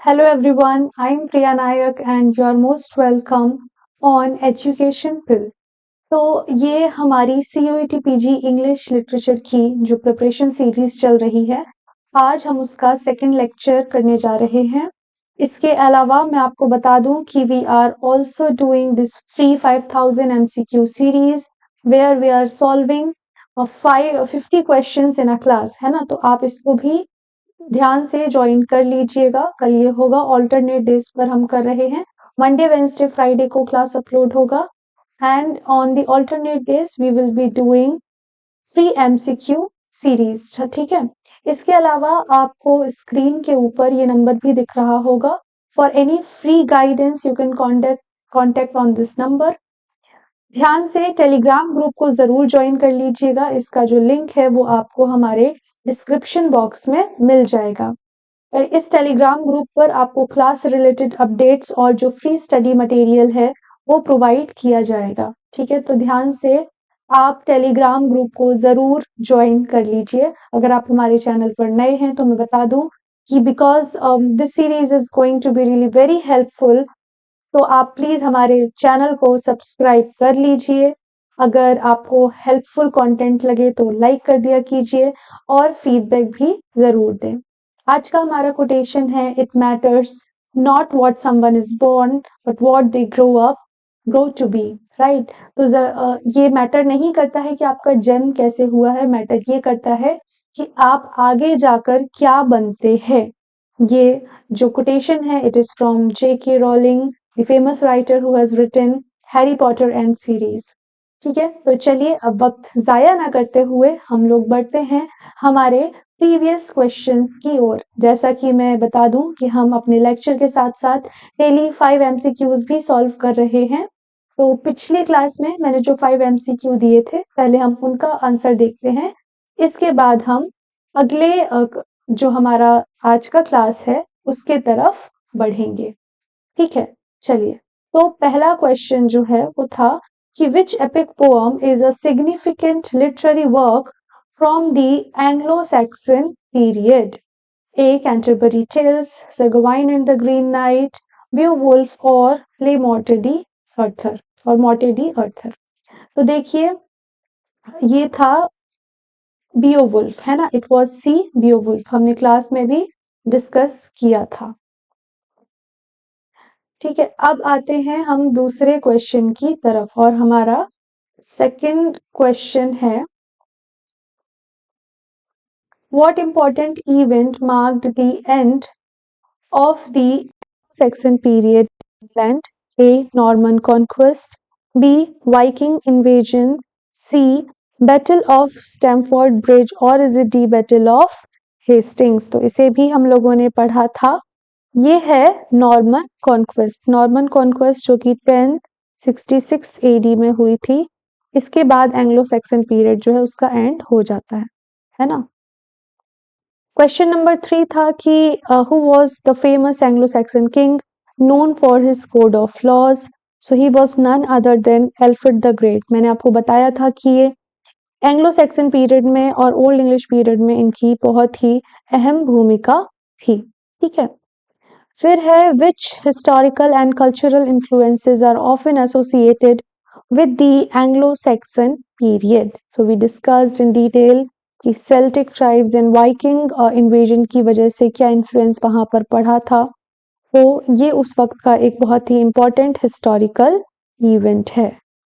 Hello everyone, I'm Priya Nayak and you are most welcome on Education Pill. तो ये हमारी CUET PG English literature की जो preparation series चल रही है, आज हम उसका सेकंड लेक्चर करने जा रहे हैं। इसके अलावा मैं आपको बता दूं कि we are also doing this free 5000 MCQ series where we are solving 50 questions in a class, है ना। तो आप इसको भी ध्यान से ज्वाइन कर लीजिएगा। कल ये होगा, ऑल्टरनेट डेज पर हम कर रहे हैं। मंडे वेंसडे फ्राइडे को क्लास अपलोड होगा and on the alternate days we will be doing free MCQ series. ठीक है। इसके अलावा आपको स्क्रीन के ऊपर ये नंबर भी दिख रहा होगा। For any free guidance you can contact on this number. ध्यान से टेलीग्राम ग्रुप को जरूर ज्वाइन कर लीजिएगा। इसका जो लिंक है वो आपको हमारे डिस्क्रिप्शन बॉक्स में मिल जाएगा। इस टेलीग्राम ग्रुप पर आपको क्लास रिलेटेड अपडेट्स और जो फ्री स्टडी मटेरियल है वो प्रोवाइड किया जाएगा। ठीक है, तो ध्यान से आप टेलीग्राम ग्रुप को जरूर ज्वाइन कर लीजिए। अगर आप हमारे चैनल पर नए हैं तो मैं बता दूं कि because this series is going to be really very helpful, तो आप प्लीज हमारे चैनल को सब्सक्राइब कर लीजिए। अगर आपको हेल्पफुल कंटेंट लगे तो लाइक कर दिया कीजिए और फीडबैक भी जरूर दें। आज का हमारा कोटेशन है, it matters not what someone is born but what they grow to be. Right. तो ये मैटर नहीं करता है कि आपका जन्म कैसे हुआ है, मैटर ये करता है कि आप आगे जाकर क्या बनते हैं। ये जो कोटेशन है, it is from J.K. Rowling, the famous writer who has written Harry Potter and series। ठीक है, तो चलिए अब वक्त जाया ना करते हुए हम लोग बढ़ते हैं हमारे प्रीवियस क्वेश्चंस की ओर। जैसा कि मैं बता दूं कि हम अपने लेक्चर के साथ साथ डेली 5 MCQs भी सॉल्व कर रहे हैं। तो पिछली क्लास में मैंने जो 5 MCQ दिए थे, पहले हम उनका आंसर देखते हैं। इसके बाद हम अगले जो हमारा आज का क्लास है उसके तरफ बढ़ेंगे। ठीक है, चलिए। तो पहला क्वेश्चन जो है वो था कि which epic poem is a significant literary work from the Anglo Saxon period. A Canterbury Tales, sir Gawain and the green knight, Beowulf और ले मॉर्टेडी अर्थर। तो देखिए, ये था बेओवुल्फ, है ना। इट वाज सी बेओवुल्फ, हमने क्लास में भी डिस्कस किया था। ठीक है, अब आते हैं हम दूसरे क्वेश्चन की तरफ और हमारा सेकंड क्वेश्चन है, what important event marked the end of the Saxon period England. A Norman conquest, B Viking invasion, C battle of Stamford Bridge और is it D battle of Hastings. तो इसे भी हम लोगों ने पढ़ा था। ये है नॉर्मन कॉन्क्वेस्ट जो कि 1066 AD में हुई थी। इसके बाद एंग्लो सैक्सन पीरियड जो है उसका एंड हो जाता है ना। क्वेश्चन नंबर 3 था कि who was the famous Anglo Saxon king known for his code of laws. So he was none other than Alfred the Great. मैंने आपको बताया था कि ये एंग्लो सैक्सन पीरियड में और ओल्ड इंग्लिश पीरियड में इनकी बहुत ही अहम भूमिका थी। ठीक है, फिर है which historical and cultural influences are often associated with the Anglo-Saxon period। So we discussed in detail कि Celtic tribes and Viking invasion की वजह से क्या influence वहाँ पर पड़ा था। तो ये उस वक्त का एक बहुत ही important historical event है।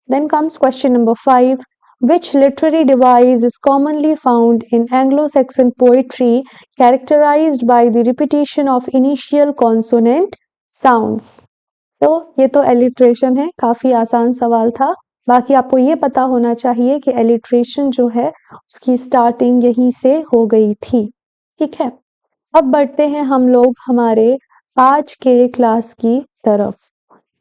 Then comes question number 5. Which literary device is commonly found in Anglo-Saxon poetry characterized by the repetition of initial consonant sounds? तो ये तो alliteration है, काफी आसान सवाल था। बाकी आपको ये पता होना चाहिए कि alliteration जो है उसकी starting यहीं से हो गई थी। ठीक है, अब बढ़ते हैं हम लोग हमारे आज के क्लास की तरफ।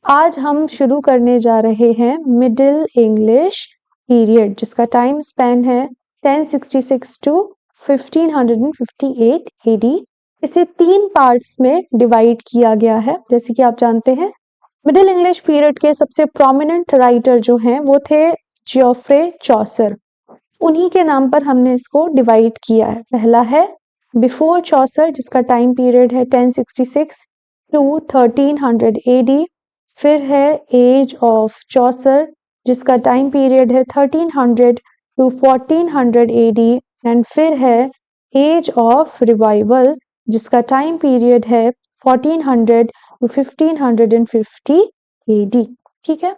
आज हम शुरू करने जा रहे हैं मिडिल इंग्लिश पीरियड, जिसका टाइम स्पैन है 1066 टू 1558 AD। इसे 3 पार्ट्स में डिवाइड किया गया है। जैसे कि आप जानते हैं, मिडिल इंग्लिश पीरियड के सबसे प्रोमिनेंट राइटर जो हैं वो थे जियोफ्रे चौसर। उन्हीं के नाम पर हमने इसको डिवाइड किया है। पहला है बिफोर चौसर, जिसका टाइम पीरियड है 1066 टू 1300 AD, फिर है एज ऑफ चौसर जिसका टाइम पीरियड है 1300 टू 1400 AD, एंड फिर है एज ऑफ रिवाइवल जिसका टाइम पीरियड है 1400 टू 1550 AD। ठीक है,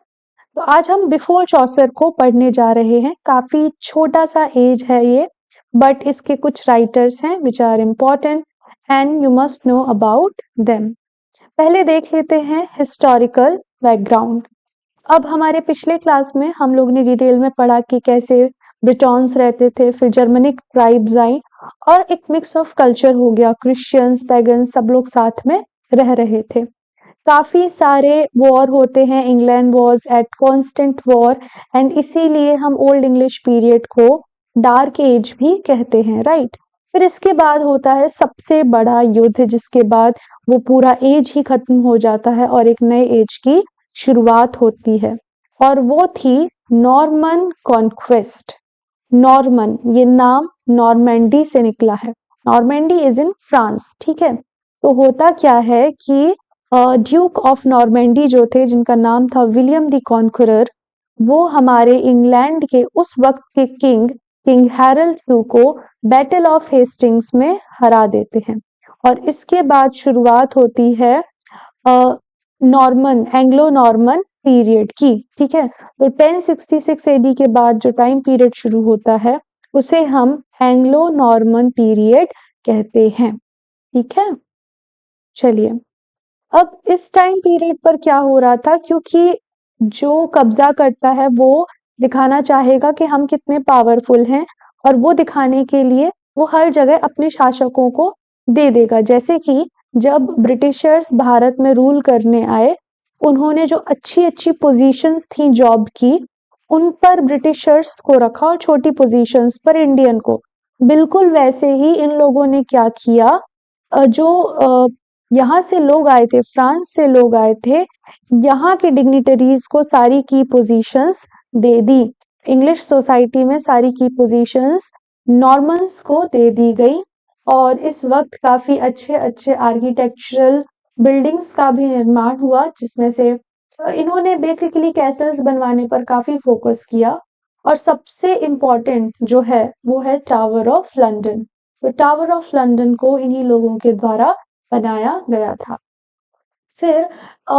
तो आज हम बिफोर चौसर को पढ़ने जा रहे हैं। काफी छोटा सा एज है ये, बट इसके कुछ राइटर्स हैं which are important and you must know about them. पहले देख लेते हैं हिस्टोरिकल बैकग्राउंड। अब हमारे पिछले क्लास में हम लोग ने डिटेल में पढ़ा कि कैसे ब्रिटॉन्स रहते थे, फिर जर्मनिक ट्राइब्स आई और एक मिक्स ऑफ कल्चर हो गया, क्रिश्चियंस, पैगन्स सब लोग साथ में रह रहे थे। काफी सारे वॉर होते हैं, England was at constant war, and इसीलिए हम ओल्ड इंग्लिश पीरियड को डार्क एज भी कहते हैं, राइट। फिर इसके बाद होता है सबसे बड़ा युद्ध, जिसके बाद वो पूरा एज ही खत्म हो जाता है और एक नए एज की शुरुआत होती है, और वो थी नॉर्मन कॉन्क्वेस्ट। नॉर्मन, ये नाम नॉर्मेंडी से निकला है। नॉर्मेंडी इज इन फ्रांस, ठीक है। तो होता क्या है कि ड्यूक ऑफ नॉर्मेंडी जो थे, जिनका नाम था विलियम द कॉन्करर, वो हमारे इंग्लैंड के उस वक्त के किंग हैरल्ड टू को बैटल ऑफ हेस्टिंग्स में हरा देते हैं, और इसके बाद शुरुआत होती है नॉर्मन, एंग्लो नॉर्मन पीरियड की। ठीक है, तो 1066 AD के बाद जो टाइम पीरियड शुरू होता है उसे हम एंग्लो नॉर्मन पीरियड कहते हैं। ठीक है, चलिए अब इस टाइम पीरियड पर क्या हो रहा था, क्योंकि जो कब्जा करता है वो दिखाना चाहेगा कि हम कितने पावरफुल हैं, और वो दिखाने के लिए वो हर जगह अपने शासकों को दे देगा। जैसे कि जब ब्रिटिशर्स भारत में रूल करने आए, उन्होंने जो अच्छी अच्छी पोजीशंस थी जॉब की, उन पर ब्रिटिशर्स को रखा और छोटी पोजीशंस पर इंडियन को। बिल्कुल वैसे ही इन लोगों ने क्या किया, जो यहाँ से लोग आए थे, फ्रांस से लोग आए थे, यहाँ के डिग्निटरीज को सारी की पोजीशंस दे दी। इंग्लिश सोसाइटी में सारी की पोजीशंस नॉर्मन्स को दे दी गई, और इस वक्त काफी अच्छे अच्छे आर्किटेक्चरल बिल्डिंग्स का भी निर्माण हुआ, जिसमें से इन्होंने बेसिकली कैसल्स बनवाने पर काफी फोकस किया। और सबसे इम्पोर्टेंट जो है वो है टावर ऑफ लंदन। तो टावर ऑफ लंदन को इन्हीं लोगों के द्वारा बनाया गया था। फिर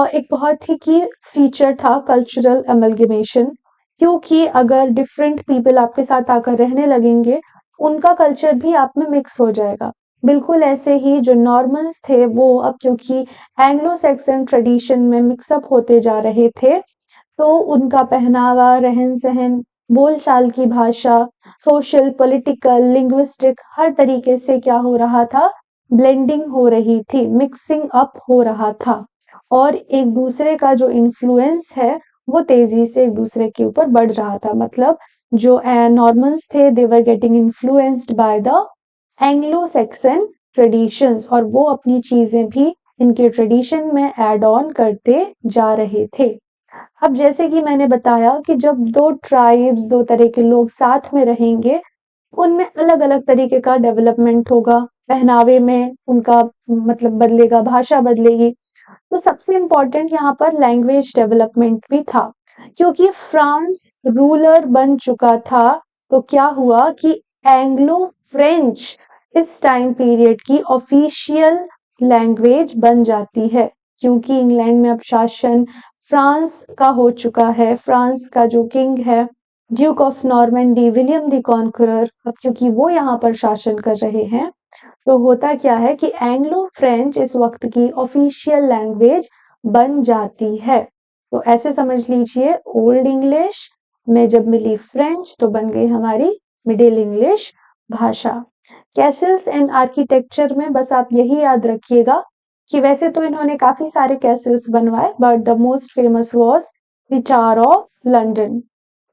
एक बहुत ही की फीचर था कल्चरल अमलगमेशन, क्योंकि अगर डिफरेंट पीपल आपके साथ आकर रहने लगेंगे, उनका कल्चर भी आप में मिक्स हो जाएगा। बिल्कुल ऐसे ही जो नॉर्मन्स थे वो अब क्योंकि एंग्लो सैक्सन ट्रेडिशन में मिक्सअप होते जा रहे थे, तो उनका पहनावा, रहन सहन, बोलचाल की भाषा, सोशल, पॉलिटिकल, लिंग्विस्टिक, हर तरीके से क्या हो रहा था, ब्लेंडिंग हो रही थी, मिक्सिंग अप हो रहा था, और एक दूसरे का जो इन्फ्लुएंस है वो तेजी से एक दूसरे के ऊपर बढ़ रहा था। मतलब जो नॉर्मन्स थे, they were getting influenced by the Anglo Saxon traditions, और वो अपनी चीजें भी इनके ट्रेडिशन में ऐड ऑन करते जा रहे थे। अब जैसे कि मैंने बताया कि जब दो ट्राइब्स, दो तरह के लोग साथ में रहेंगे, उनमें अलग अलग तरीके का डेवलपमेंट होगा, पहनावे में उनका मतलब बदलेगा, भाषा बदलेगी। तो सबसे इम्पोर्टेंट यहाँ पर लैंग्वेज डेवलपमेंट भी था, क्योंकि फ्रांस रूलर बन चुका था। तो क्या हुआ कि एंग्लो फ्रेंच इस टाइम पीरियड की ऑफिशियल लैंग्वेज बन जाती है, क्योंकि इंग्लैंड में अब शासन फ्रांस का हो चुका है। फ्रांस का जो किंग है, Duke of Normandy William the conqueror, अब क्योंकि वो यहाँ पर शासन कर रहे हैं, तो होता क्या है कि एंग्लो फ्रेंच इस वक्त की ऑफिशियल लैंग्वेज बन जाती है। तो ऐसे समझ लीजिए, ओल्ड इंग्लिश में जब मिली फ्रेंच तो बन गई हमारी मिडिल इंग्लिश भाषा। कैसल्स एंड आर्किटेक्चर में बस आप यही याद रखिएगा कि वैसे तो इन्होंने काफी सारे कैसल्स बनवाए, but the most famous was the tower of London.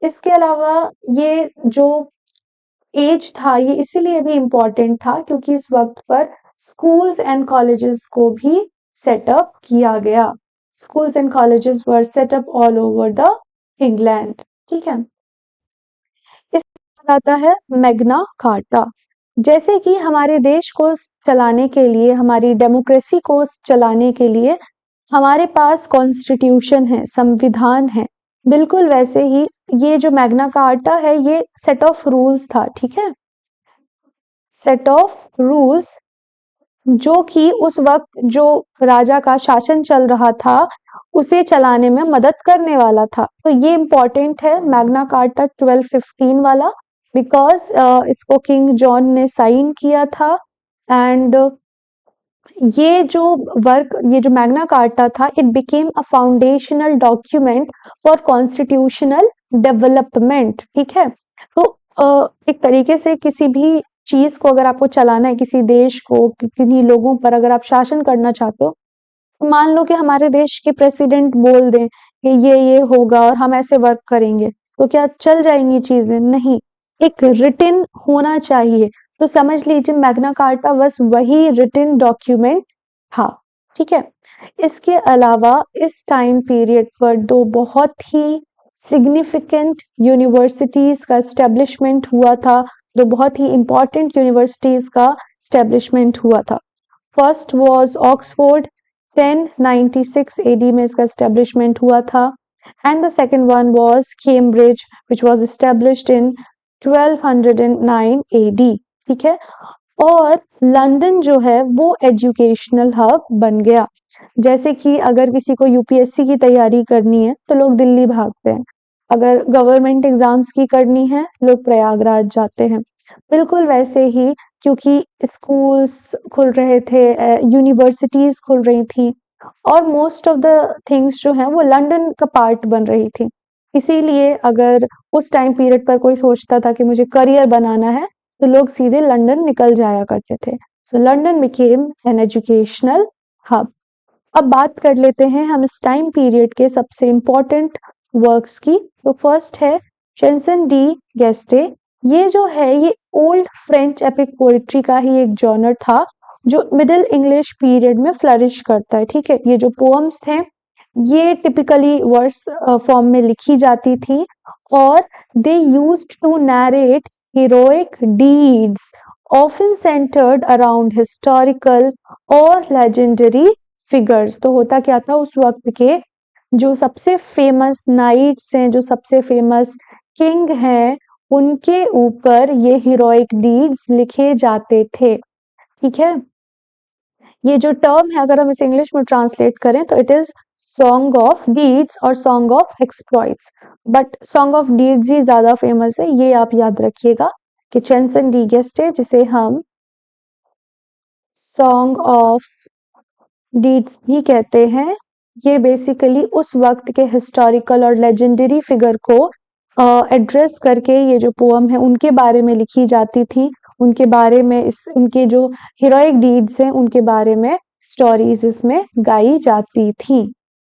इसके अलावा ये जो एज था ये इसीलिए भी इम्पोर्टेंट था क्योंकि इस वक्त पर स्कूल्स एंड कॉलेजेस को भी सेटअप किया गया। Schools and colleges were set up all over the England. ठीक है, इसके बाद आता है मैग्ना कार्टा। जैसे कि हमारे देश को चलाने के लिए, हमारी डेमोक्रेसी को चलाने के लिए हमारे पास कॉन्स्टिट्यूशन है, संविधान है, बिल्कुल वैसे ही ये जो मैग्ना कार्टा है ये सेट ऑफ रूल्स था, ठीक है, सेट ऑफ रूल्स जो कि उस वक्त जो राजा का शासन चल रहा था उसे चलाने में मदद करने वाला था। तो ये इम्पोर्टेंट है मैग्ना कार्टा 1215 वाला, बिकॉज इसको किंग जॉन ने साइन किया था। एंड ये जो मैग्ना कार्टा था, it became a foundational document for constitutional development, ठीक है। तो एक तरीके से किसी भी चीज को अगर आपको चलाना है, किसी देश को, किन्हीं लोगों पर अगर आप शासन करना चाहते हो, तो मान लो कि हमारे देश के प्रेसिडेंट बोल दें कि ये होगा और हम ऐसे वर्क करेंगे, तो क्या चल जाएंगी चीजें? नहीं, एक रिटन होना चाहिए। तो समझ लीजिए मैग्ना कार्टा बस वही रिटन डॉक्यूमेंट था, ठीक है। इसके अलावा इस टाइम पीरियड पर दो बहुत ही सिग्निफिकेंट यूनिवर्सिटीज का स्टेब्लिशमेंट हुआ था, दो बहुत ही इंपॉर्टेंट यूनिवर्सिटीज का स्टेब्लिशमेंट हुआ था। फर्स्ट वॉज ऑक्सफोर्ड, 1096 AD में इसका एस्टेब्लिशमेंट हुआ था, and the second one was Cambridge which was established in 1209 AD, ठीक है। और लंदन जो है वो एजुकेशनल हब बन गया। जैसे कि अगर किसी को यूपीएससी की तैयारी करनी है तो लोग दिल्ली भागते हैं, अगर गवर्नमेंट एग्जाम्स की करनी है लोग प्रयागराज जाते हैं। बिल्कुल वैसे ही, क्योंकि स्कूल्स खुल रहे थे, यूनिवर्सिटीज खुल रही थी, और मोस्ट ऑफ द थिंग्स जो हैं वो लंदन का पार्ट बन रही थी। इसीलिए अगर उस टाइम पीरियड पर कोई सोचता था कि मुझे करियर बनाना है, तो लोग सीधे लंदन निकल जाया करते थे। So London became an educational hub. अब बात कर लेते हैं हम इस टाइम पीरियड के सबसे इम्पोर्टेंट वर्क्स की। तो फर्स्ट है चेंसन डी गेस्टे। ये जो है ये ओल्ड फ्रेंच एपिक पोइट्री का ही एक जॉनर था जो मिडिल इंग्लिश पीरियड में फ्लरिश करता है, ठीक है। ये जो पोएम्स थे ये टिपिकली वर्स फॉर्म में लिखी जाती थी, और they used to narrate heroic deeds often centered around historical और legendary figures। तो होता क्या था, उस वक्त के जो सबसे फेमस नाइट्स हैं, जो सबसे फेमस किंग हैं, उनके ऊपर ये हीरोइक डीड्स लिखे जाते थे, ठीक है। ये जो टर्म है अगर हम इसे इंग्लिश में ट्रांसलेट करें तो it is song of deeds और song of exploits, but song of deeds ही ज्यादा फेमस है, ये आप याद रखिएगा कि चेंसन डी गेस्टे, जिसे हम सॉन्ग ऑफ डीड्स भी कहते हैं, ये बेसिकली उस वक्त के हिस्टोरिकल और लेजेंडरी फिगर को एड्रेस करके ये जो पोएम है उनके बारे में लिखी जाती थी, उनके बारे में उनके जो हीरोइक डीड्स हैं उनके बारे में स्टोरीज इसमें गाई जाती थी,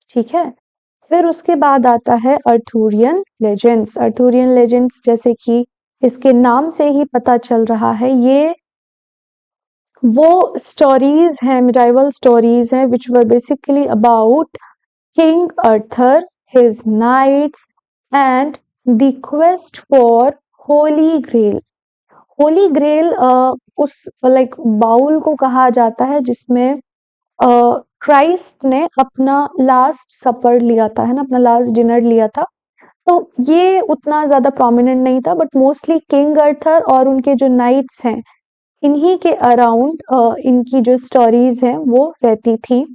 ठीक है। फिर उसके बाद आता है अर्थुरियन लेजेंड्स। अर्थुरियन लेजेंड्स जैसे कि इसके नाम से ही पता चल रहा है, ये वो स्टोरीज हैं, मिडाइवल स्टोरीज हैं which were basically about King Arthur, his knights and the quest for holy grail. Holy grail उस लाइक बाउल को कहा जाता है जिसमें क्राइस्ट ने अपना लास्ट सपर लिया था, है ना, अपना लास्ट डिनर लिया था। तो ये उतना ज्यादा प्रोमिनेंट नहीं था, बट मोस्टली किंग अर्थर और उनके जो नाइट्स हैं इन्हीं के अराउंड इनकी जो स्टोरीज हैं वो रहती थी।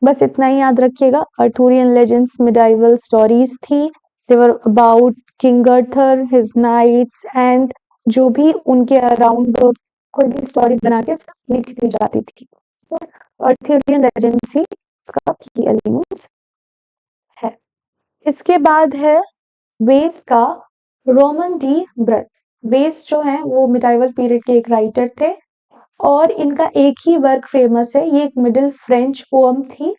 बस इतना ही याद रखिएगा, अर्थुरियन लेजेंड्स मिडाइवल स्टोरीज थी, they were about King Arthur, his knights, and जो भी उनके अराउंड कोई भी स्टोरी बना के लिख दी जाती थी। तो अर्थुरियन लेजेंड्स ही इसका की एलिमेंट्स है। इसके बाद है वेस का रोमन डी ब्रट। वेस जो है वो मिडाइवल पीरियड के एक राइटर थे, और इनका एक ही वर्क फेमस है, ये एक मिडिल फ्रेंच पोएम थी।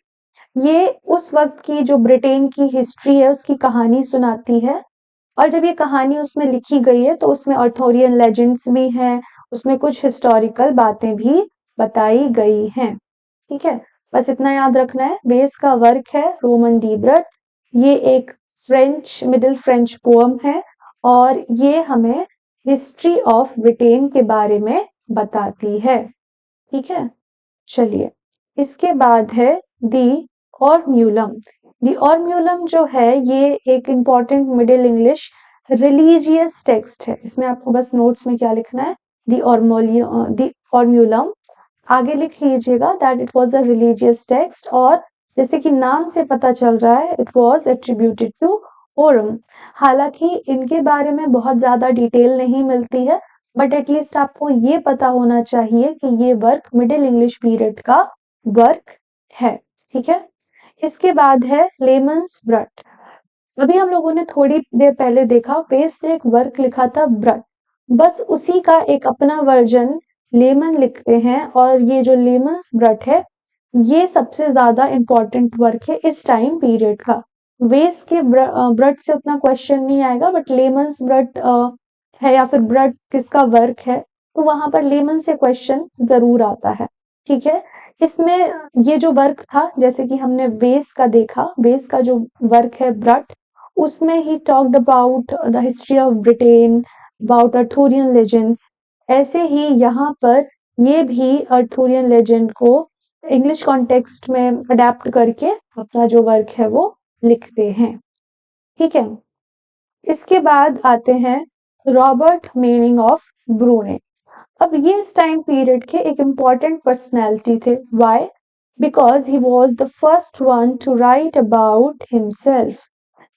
ये उस वक्त की जो ब्रिटेन की हिस्ट्री है उसकी कहानी सुनाती है, और जब ये कहानी उसमें लिखी गई है तो उसमें अर्थोरियन लेजेंड्स भी हैं, उसमें कुछ हिस्टोरिकल बातें भी बताई गई हैं, ठीक है। बस इतना याद रखना है। बेस का वर्क है रोमन डी ब्रट, ये एक फ्रेंच मिडिल फ्रेंच पोएम है, और ये हमें हिस्ट्री ऑफ ब्रिटेन के बारे में बताती है। ठीक है, चलिए इसके बाद है दी ऑर्म्यूलम। दी ऑर्म्यूलम जो है ये एक important middle English religious text है। इसमें आपको बस नोट्स में क्या लिखना है, दी ऑर्म्यूलम आगे लिख लीजिएगा that it was a religious text, और जैसे कि नाम से पता चल रहा है it was attributed to Orm. हालांकि इनके बारे में बहुत ज्यादा डिटेल नहीं मिलती है, बट एटलीस्ट आपको ये पता होना चाहिए कि ये वर्क मिडिल इंग्लिश पीरियड का वर्क है। ठीक है, इसके बाद है लेमन्स ब्रट। अभी हम लोगों ने थोड़ी देर पहले देखा वेस्ट ने एक वर्क लिखा था ब्रट, बस उसी का एक अपना वर्जन लेमन लिखते हैं, और ये जो लेमन्स ब्रट है ये सबसे ज्यादा इम्पोर्टेंट वर्क है इस टाइम पीरियड का। वेस्ट के ब्रट से उतना क्वेश्चन नहीं आएगा, बट लेमन्स ब्रट है या फिर ब्रट किसका वर्क है तो वहां पर लेमन से क्वेश्चन जरूर आता है। ठीक है, इसमें ये जो वर्क था जैसे कि हमने वेस का देखा, वेस का जो वर्क है ब्रट, उसमें ही talked about the history of Britain, about Arthurian legends. ऐसे ही यहाँ पर ये भी अर्थूरियन लेजेंड को इंग्लिश कॉन्टेक्स्ट में अडेप्ट करके अपना जो वर्क है वो लिखते हैं। ठीक है, इसके बाद आते हैं रॉबर्ट मेनिंग ऑफ ब्रूने। अब ये इस टाइम पीरियड के एक इम्पॉर्टेंट पर्सनैलिटी थे। Why? Because he was the first one to write about himself.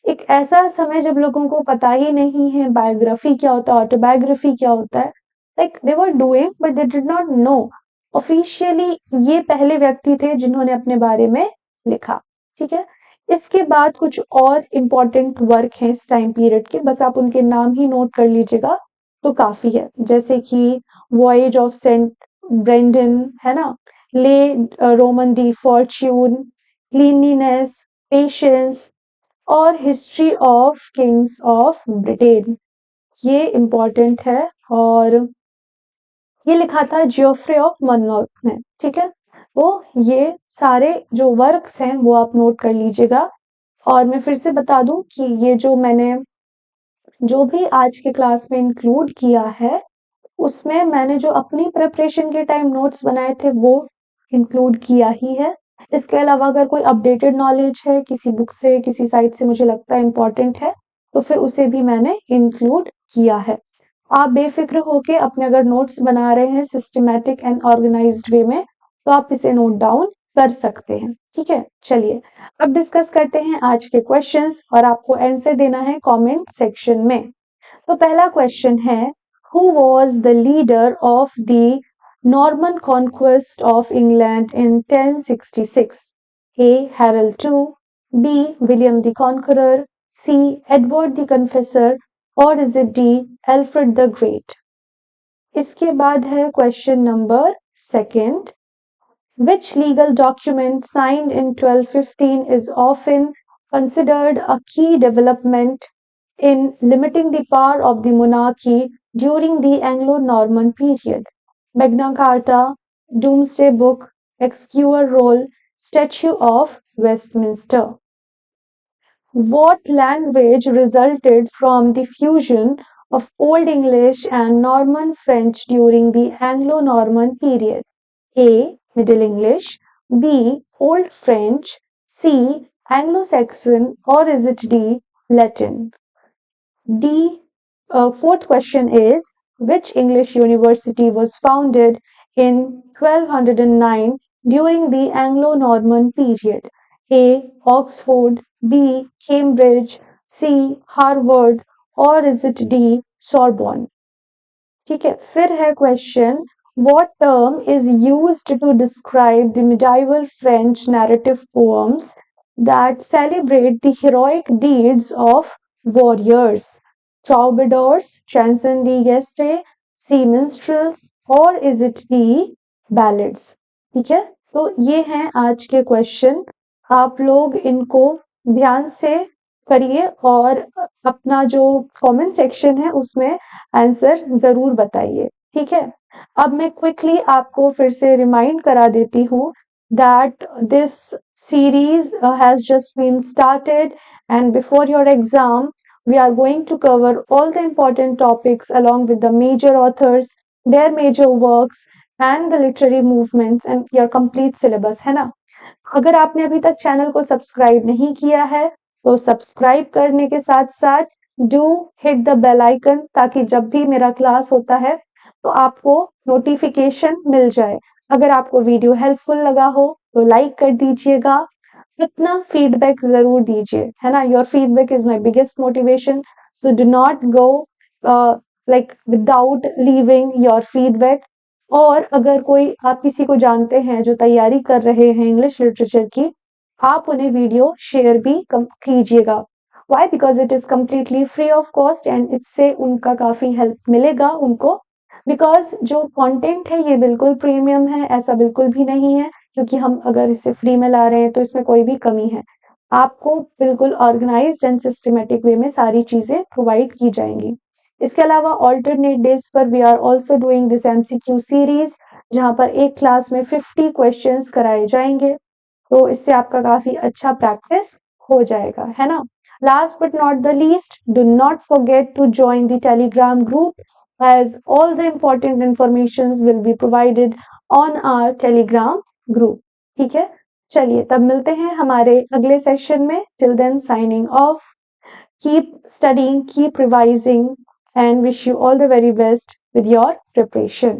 एक ऐसा समय जब लोगों को पता ही नहीं है बायोग्राफी क्या होता है, ऑटोबायोग्राफी क्या होता है, like they were doing but they did not know. Officially ये पहले व्यक्ति थे जिन्होंने अपने बारे में लिखा। ठीक है, इसके बाद कुछ और इम्पोर्टेंट वर्क हैं इस टाइम पीरियड के, बस आप उनके नाम ही नोट कर लीजिएगा तो काफी है। जैसे कि वॉयज ऑफ सेंट ब्रेंडन है ना, ले रोमन डी फॉर्च्यून, क्लीनलीनेस, पेशेंस, और history of kings of Britain, ये इम्पोर्टेंट है। और ये लिखा था जियोफ्रे ऑफ मनमोथ ने। ठीक है, तो ये सारे जो वर्क्स हैं वो आप नोट कर लीजिएगा। और मैं फिर से बता दूं कि ये जो मैंने जो भी आज के क्लास में इंक्लूड किया है उसमें मैंने जो अपनी प्रिपरेशन के टाइम नोट्स बनाए थे वो इंक्लूड किया ही है। इसके अलावा अगर कोई अपडेटेड नॉलेज है किसी बुक से, किसी साइट से मुझे लगता है इम्पोर्टेंट है, तो फिर उसे भी मैंने इंक्लूड किया है। आप बेफिक्र होके अपने अगर नोट्स बना रहे हैं सिस्टमैटिक एंड ऑर्गेनाइज्ड वे में तो आप इसे नोट डाउन कर सकते हैं। ठीक है, चलिए अब डिस्कस करते हैं आज के क्वेश्चंस, और आपको आंसर देना है कमेंट सेक्शन में। तो पहला क्वेश्चन है, who was the leader of the Norman conquest of England in 1066? A. Harold II, B. William the Conqueror, C. Edward the Confessor, or is it D. Alfred the Great? इसके बाद है question number second, which legal document signed in 1215 is often considered a key development in limiting the power of the monarchy during the Anglo-Norman period? Magna Carta, Domesday Book, Executor Roll, Statute of Westminster. What language resulted from the fusion of Old English and Norman French during the Anglo-Norman period? A. Middle English, B. Old French, C. Anglo-Saxon, or is it D. Latin? Fourth question is, which English university was founded in 1209 during the Anglo-Norman period? A. Oxford, B. Cambridge, C. Harvard, or is it D. Sorbonne? ठीक है, फिर है question, what term is used to describe the medieval French narrative poems that celebrate the heroic deeds of warriors? Troubadours, chansons de geste, sea minstrels, or is it D. ballads? ठीक है, तो ये हैं आज के क्वेश्चन, आप लोग इनको ध्यान से करिए और अपना जो कमेंट सेक्शन है उसमें आंसर जरूर बताइए। ठीक है, अब मैं क्विकली आपको फिर से रिमाइंड करा देती हूँ that this series has just been started, and before your exam we are going to cover all the important topics along with the major authors, their major works and the literary movements and your complete syllabus, है ना? अगर आपने अभी तक channel को subscribe नहीं किया है तो सब्सक्राइब करने के साथ-साथ do hit the bell icon, ताकि जब भी मेरा क्लास होता है तो आपको नोटिफिकेशन मिल जाए। अगर आपको वीडियो हेल्पफुल लगा हो तो लाइक कर दीजिएगा। अपना फीडबैक ज़रूर दीजिए, है ना? Your feedback is my biggest motivation, so do not go without leaving your feedback. और अगर कोई आप किसी को जानते हैं जो तैयारी कर रहे हैं इंग्लिश लिटरेचर की, आप उन्हें वीडियो शेयर भी कीजिएगा। Why? Because it is completely free of cost and इससे उनका काफी हेल्प मिलेगा उनको। बिकॉज जो कंटेंट है ये बिल्कुल प्रीमियम है, ऐसा बिल्कुल भी नहीं है क्योंकि हम अगर इसे फ्री में ला रहे हैं तो इसमें कोई भी कमी है। आपको बिल्कुल ऑर्गेनाइज्ड एंड सिस्टमेटिक वे में सारी चीजें प्रोवाइड की जाएंगी। इसके अलावा ऑल्टरनेट डेज पर we are also doing this MCQ series, जहां पर एक क्लास में 50 क्वेश्चंस कराए जाएंगे। तो इससे आपका काफी अच्छा प्रैक्टिस हो जाएगा, है ना? Last but not the least, do not forget to join the Telegram group as all the important information will be provided on our Telegram group. ठीक है, चलिए तब मिलते हैं हमारे अगले सेशन में। Till then signing off. Keep studying, keep revising, and wish you all the very best with your preparation.